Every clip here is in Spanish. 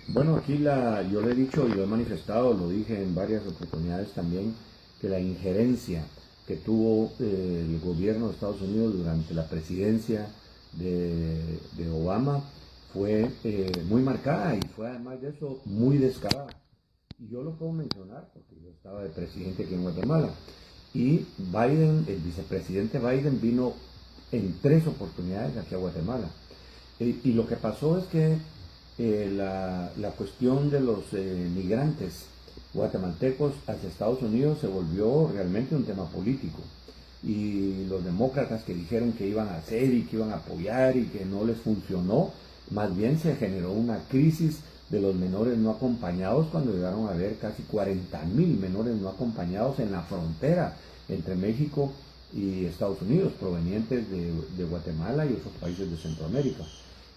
Bueno, aquí yo lo he dicho y lo he manifestado, lo dije en varias oportunidades también, que la injerencia que tuvo el gobierno de Estados Unidos durante la presidencia de Obama fue muy marcada y fue además de eso muy descarada. Y yo lo puedo mencionar porque yo estaba de presidente aquí en Guatemala. Y Biden, el vicepresidente Biden, vino en 3 oportunidades aquí a Guatemala. Y lo que pasó es que la cuestión de los migrantes guatemaltecos hacia Estados Unidos se volvió realmente un tema político. Y los demócratas que dijeron que iban a hacer y que iban a apoyar y que no les funcionó, más bien se generó una crisis de los menores no acompañados cuando llegaron a haber casi 40,000 menores no acompañados en la frontera entre México y Estados Unidos, provenientes de Guatemala y otros países de Centroamérica.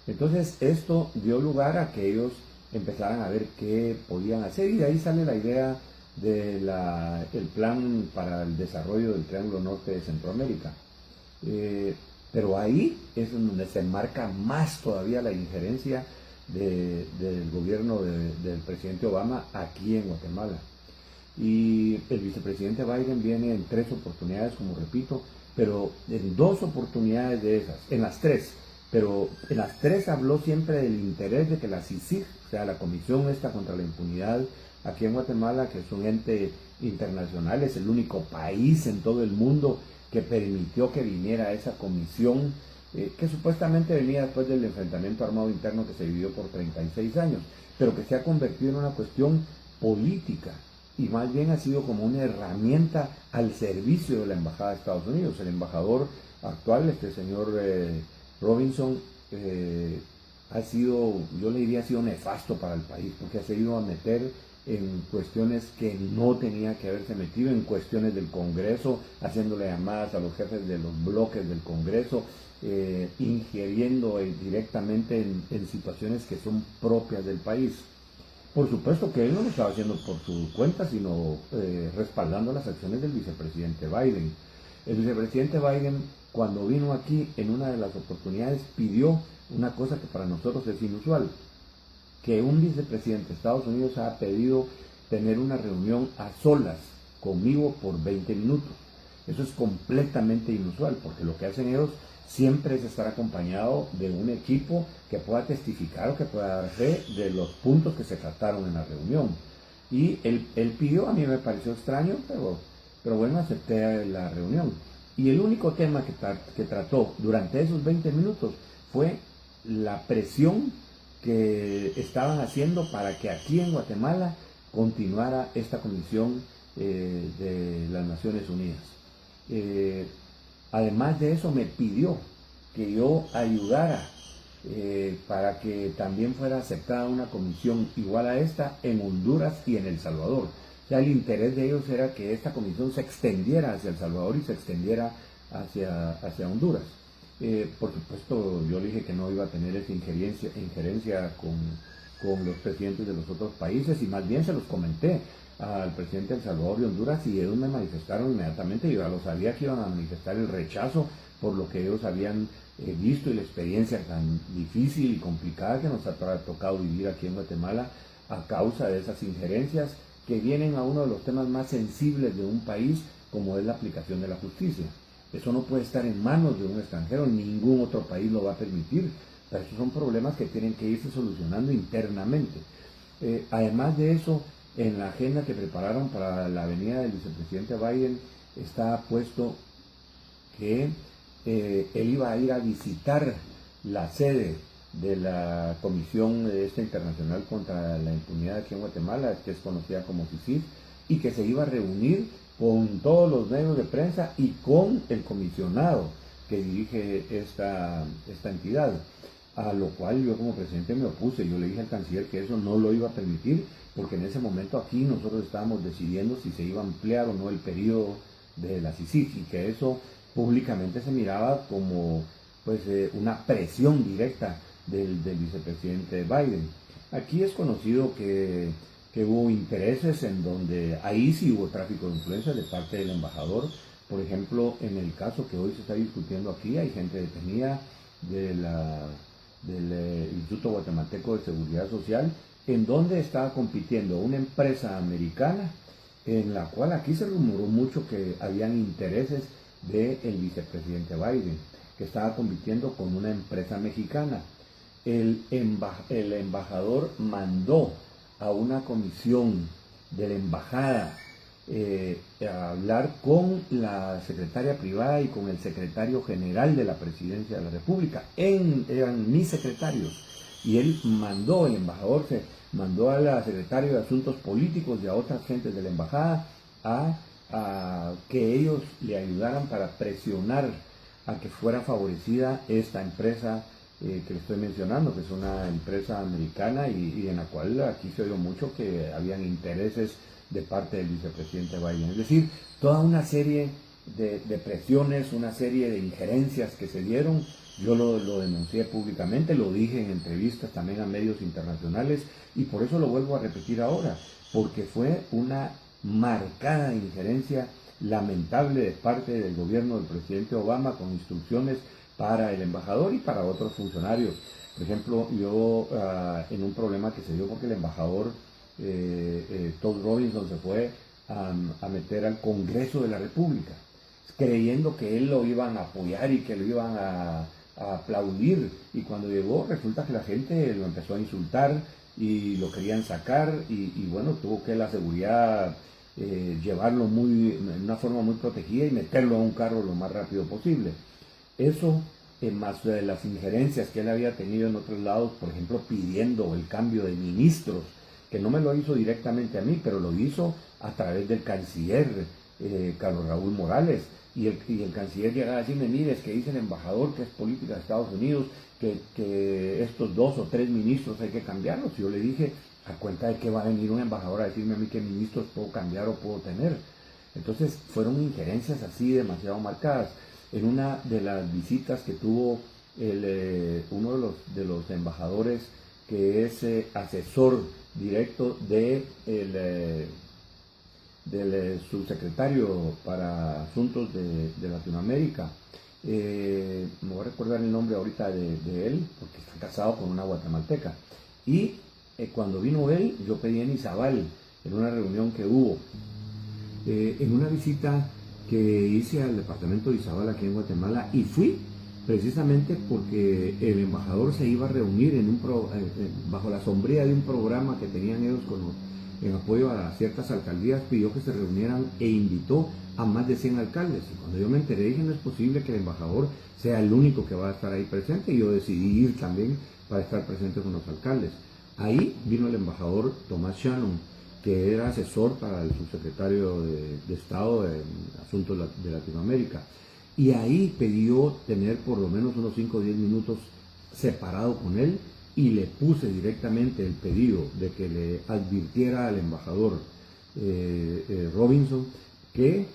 Entonces esto dio lugar a que ellos empezaran a ver qué podían hacer y de ahí sale la idea del plan para el desarrollo del Triángulo Norte de Centroamérica. Pero ahí es donde se enmarca más todavía la injerencia del gobierno del presidente Obama aquí en Guatemala. Y el vicepresidente Biden viene en 3 oportunidades, como repito, pero en 2 oportunidades de esas, en las tres, pero en las tres habló siempre del interés de que la CICIG, o sea, la Comisión esta contra la impunidad aquí en Guatemala, que es un ente internacional, es el único país en todo el mundo que permitió que viniera esa comisión, que supuestamente venía después del enfrentamiento armado interno que se vivió por 36 años, pero que se ha convertido en una cuestión política y más bien ha sido como una herramienta al servicio de la Embajada de Estados Unidos. El embajador actual, este señor Robinson, ha sido, yo le diría, ha sido nefasto para el país, porque ha seguido a meter en cuestiones que no tenía que haberse metido, en cuestiones del Congreso, haciéndole llamadas a los jefes de los bloques del Congreso, ingiriendo directamente en situaciones que son propias del país. Por supuesto que él no lo estaba haciendo por su cuenta, sino respaldando las acciones del vicepresidente Biden. El vicepresidente Biden, cuando vino aquí en una de las oportunidades, pidió una cosa que para nosotros es inusual, que un vicepresidente de Estados Unidos ha pedido tener una reunión a solas conmigo por 20 minutos. Eso es completamente inusual, porque lo que hacen ellos siempre es estar acompañado de un equipo que pueda testificar o que pueda dar fe de los puntos que se trataron en la reunión. Y él pidió, a mí me pareció extraño, pero bueno, acepté la reunión. Y el único tema que trató durante esos 20 minutos fue la presión que estaban haciendo para que aquí en Guatemala continuara esta comisión de las Naciones Unidas. Eh, Además de eso me pidió que yo ayudara para que también fuera aceptada una comisión igual a esta en Honduras y en El Salvador. O sea, el interés de ellos era que esta comisión se extendiera hacia El Salvador y se extendiera hacia Honduras. Por supuesto, yo le dije que no iba a tener esa injerencia con los presidentes de los otros países y más bien se los comenté al presidente de El Salvador y Honduras y ellos me manifestaron inmediatamente, yo ya lo sabía que iban a manifestar el rechazo por lo que ellos habían visto y la experiencia tan difícil y complicada que nos ha tocado vivir aquí en Guatemala a causa de esas injerencias que vienen a uno de los temas más sensibles de un país como es la aplicación de la justicia. Eso no puede estar en manos de un extranjero, ningún otro país lo va a permitir, pero esos son problemas que tienen que irse solucionando internamente. Además de eso, en la agenda que prepararon para la venida del vicepresidente Biden está puesto que él iba a ir a visitar la sede de la Comisión Internacional contra la Impunidad aquí en Guatemala, que es conocida como CICIG, y que se iba a reunir con todos los medios de prensa y con el comisionado que dirige esta entidad. A lo cual yo como presidente me opuse, yo le dije al canciller que eso no lo iba a permitir, porque en ese momento aquí nosotros estábamos decidiendo si se iba a ampliar o no el periodo de la CICIG y que eso públicamente se miraba como pues una presión directa del vicepresidente Biden. Aquí es conocido que hubo intereses en donde ahí sí hubo tráfico de influencia de parte del embajador. Por ejemplo, en el caso que hoy se está discutiendo aquí, hay gente detenida del Instituto Guatemalteco de Seguridad Social, en donde estaba compitiendo una empresa americana, en la cual aquí se rumoró mucho que habían intereses del vicepresidente Biden, que estaba compitiendo con una empresa mexicana. El embajador mandó a una comisión de la embajada a hablar con la secretaria privada y con el secretario general de la presidencia de la República. Eran mis secretarios. Y el embajador se mandó a la secretaria de Asuntos Políticos y a otras gentes de la embajada a que ellos le ayudaran para presionar a que fuera favorecida esta empresa que le estoy mencionando, que es una empresa americana y en la cual aquí se oyó mucho que habían intereses de parte del vicepresidente Biden. Es decir, toda una serie de presiones, una serie de injerencias que se dieron. Yo lo denuncié públicamente, lo dije en entrevistas también a medios internacionales y por eso lo vuelvo a repetir ahora, porque fue una marcada injerencia lamentable de parte del gobierno del presidente Obama con instrucciones para el embajador y para otros funcionarios. Por ejemplo, yo en un problema que se dio porque el embajador Todd Robinson se fue a meter al Congreso de la República, creyendo que él lo iban a apoyar y que lo iban a aplaudir, y cuando llegó resulta que la gente lo empezó a insultar y lo querían sacar y bueno, tuvo que la seguridad llevarlo en una forma muy protegida y meterlo a un carro lo más rápido posible. Eso, más de las injerencias que él había tenido en otros lados, por ejemplo, pidiendo el cambio de ministros, que no me lo hizo directamente a mí, pero lo hizo a través del canciller Carlos Raúl Morales, y el canciller llegaba a decirme, mire, es que dice el embajador que es política de Estados Unidos, que estos 2 o 3 ministros hay que cambiarlos. Yo le dije, ¿a cuenta de que va a venir un embajador a decirme a mí qué ministros puedo cambiar o puedo tener? Entonces fueron injerencias así demasiado marcadas. En una de las visitas que tuvo uno de los embajadores, que es asesor directo del subsecretario para Asuntos de Latinoamérica, me voy a recordar el nombre ahorita de él, porque está casado con una guatemalteca, y cuando vino él, yo pedí en Izabal, en una reunión que hubo, en una visita que hice al departamento de Izabal aquí en Guatemala, y fui precisamente porque el embajador se iba a reunir bajo la sombría de un programa que tenían ellos en apoyo a ciertas alcaldías, pidió que se reunieran e invitó a más de 100 alcaldes. Y cuando yo me enteré, dije, no es posible que el embajador sea el único que va a estar ahí presente, y yo decidí ir también para estar presente con los alcaldes. Ahí vino el embajador Tomás Shannon, que era asesor para el subsecretario de Estado de Asuntos de Latinoamérica. Y ahí pidió tener por lo menos unos 5 o 10 minutos separado con él, y le puse directamente el pedido de que le advirtiera al embajador Robinson que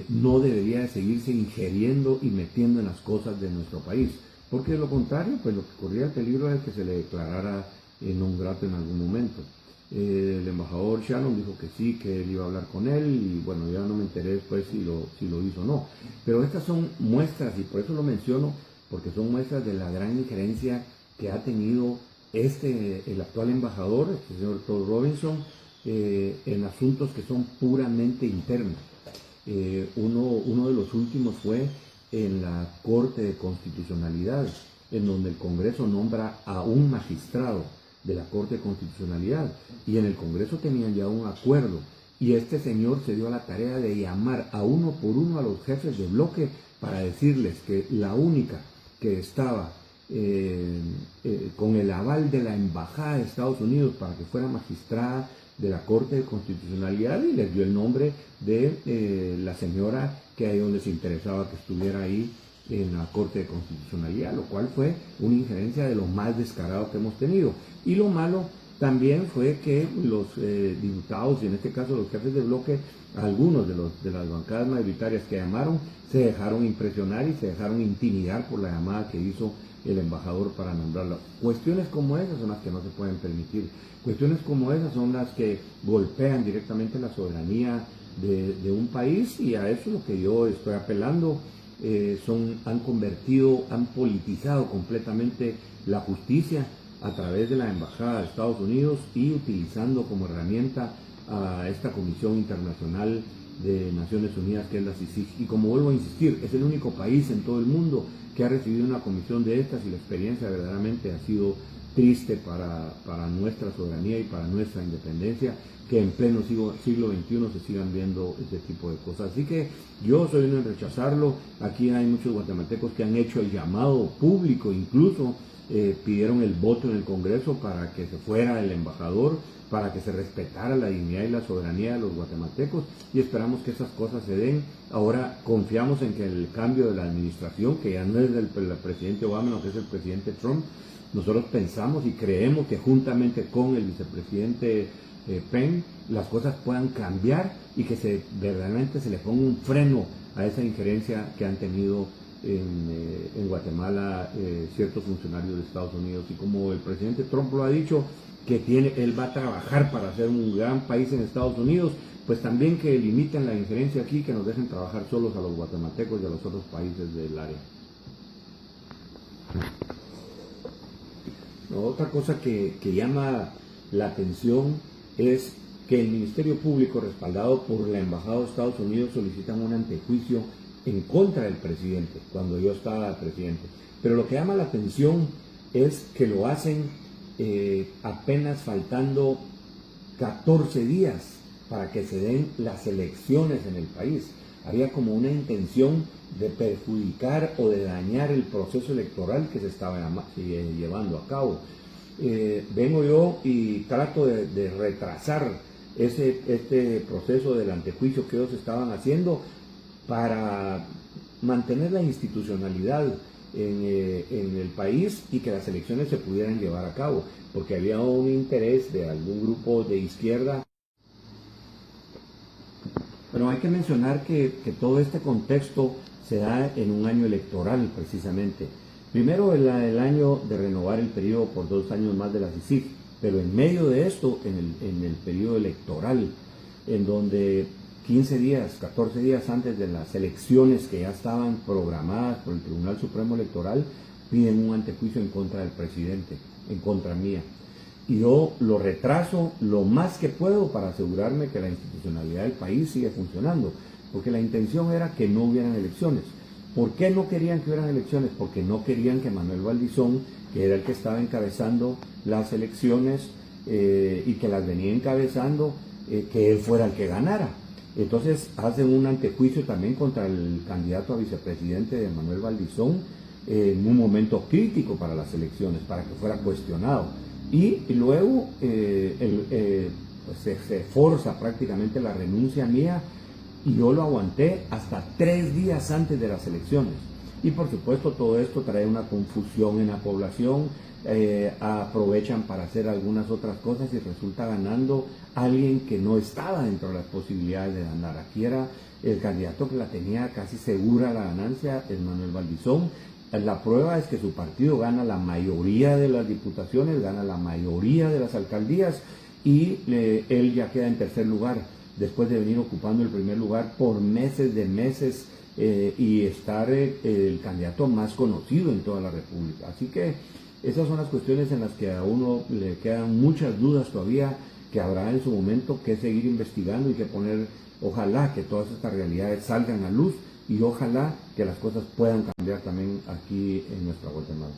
no debería de seguirse ingiriendo y metiendo en las cosas de nuestro país, porque de lo contrario, pues lo que corría el peligro es que se le declarara non grato en algún momento. El embajador Shannon dijo que sí, que él iba a hablar con él, y bueno, ya no me enteré después si lo hizo o no. Pero estas son muestras, y por eso lo menciono, porque son muestras de la gran injerencia que ha tenido el actual embajador, el señor Todd Robinson, en asuntos que son puramente internos. Uno de los últimos fue en la Corte de Constitucionalidad, en donde el Congreso nombra a un magistrado de la Corte de Constitucionalidad, y en el Congreso tenían ya un acuerdo, y este señor se dio a la tarea de llamar a uno por uno a los jefes de bloque para decirles que la única que estaba con el aval de la Embajada de Estados Unidos para que fuera magistrada de la Corte de Constitucionalidad, y les dio el nombre de la señora que a ellos les interesaba que estuviera ahí en la Corte de Constitucionalidad, lo cual fue una injerencia de lo más descarado que hemos tenido. Y lo malo también fue que los diputados, y en este caso los jefes de bloque, algunos de las bancadas mayoritarias que llamaron, se dejaron impresionar y se dejaron intimidar por la llamada que hizo el embajador para nombrarlo. Cuestiones como esas son las que no se pueden permitir. Cuestiones como esas son las que golpean directamente la soberanía de un país, y a eso es lo que yo estoy apelando. Han politizado completamente la justicia, a través de la Embajada de Estados Unidos y utilizando como herramienta a esta Comisión Internacional de Naciones Unidas, que es la CICIG. Y como vuelvo a insistir, es el único país en todo el mundo que ha recibido una comisión de estas, y la experiencia verdaderamente ha sido triste para nuestra soberanía y para nuestra independencia, que en pleno siglo XXI se sigan viendo este tipo de cosas. Así que yo soy uno en rechazarlo. Aquí hay muchos guatemaltecos que han hecho el llamado público, incluso pidieron el voto en el Congreso para que se fuera el embajador, para que se respetara la dignidad y la soberanía de los guatemaltecos, y esperamos que esas cosas se den. Ahora confiamos en que el cambio de la administración, que ya no es del presidente Obama, sino que es el presidente Trump, nosotros pensamos y creemos que juntamente con el vicepresidente Pence, las cosas puedan cambiar y que verdaderamente se le ponga un freno a esa injerencia que han tenido en Guatemala ciertos funcionarios de Estados Unidos. Y como el presidente Trump lo ha dicho, que él va a trabajar para ser un gran país en Estados Unidos, pues también que limiten la injerencia aquí, que nos dejen trabajar solos a los guatemaltecos y a los otros países del área. Otra cosa que llama la atención es que el Ministerio Público, respaldado por la Embajada de Estados Unidos, solicitan un antejuicio en contra del presidente, cuando yo estaba presidente. Pero lo que llama la atención es que lo hacen apenas faltando 14 días para que se den las elecciones en el país. Había como una intención de perjudicar o de dañar el proceso electoral que se estaba llevando a cabo. Vengo yo y trato de retrasar este proceso del antejuicio que ellos estaban haciendo para mantener la institucionalidad en el país y que las elecciones se pudieran llevar a cabo, porque había un interés de algún grupo de izquierda. Pero hay que mencionar que todo este contexto se da en un año electoral precisamente. Primero el año de renovar el periodo por 2 años más de la CICIG, pero en medio de esto, en el periodo electoral, en donde 15 días, 14 días antes de las elecciones que ya estaban programadas por el Tribunal Supremo Electoral, piden un antejuicio en contra del presidente, en contra mía. Y yo lo retraso lo más que puedo para asegurarme que la institucionalidad del país sigue funcionando, porque la intención era que no hubieran elecciones. ¿Por qué no querían que hubieran elecciones? Porque no querían que Manuel Valdizón, que era el que estaba encabezando las elecciones y que las venía encabezando, que él fuera el que ganara. Entonces hacen un antejuicio también contra el candidato a vicepresidente de Manuel Valdizón en un momento crítico para las elecciones, para que fuera cuestionado. Y luego pues se forza prácticamente la renuncia mía, y yo lo aguanté hasta 3 días antes de las elecciones. Y por supuesto todo esto trae una confusión en la población, aprovechan para hacer algunas otras cosas y resulta ganando alguien que no estaba dentro de las posibilidades de ganar. Aquí era el candidato que la tenía casi segura la ganancia, es Manuel Valdizón. La prueba es que su partido gana la mayoría de las diputaciones, gana la mayoría de las alcaldías, y él ya queda en tercer lugar, después de venir ocupando el primer lugar por meses y estar el candidato más conocido en toda la República. Así que esas son las cuestiones en las que a uno le quedan muchas dudas todavía, que habrá en su momento que seguir investigando y que poner, ojalá que todas estas realidades salgan a luz, y ojalá que las cosas puedan cambiar también aquí en nuestra Guatemala.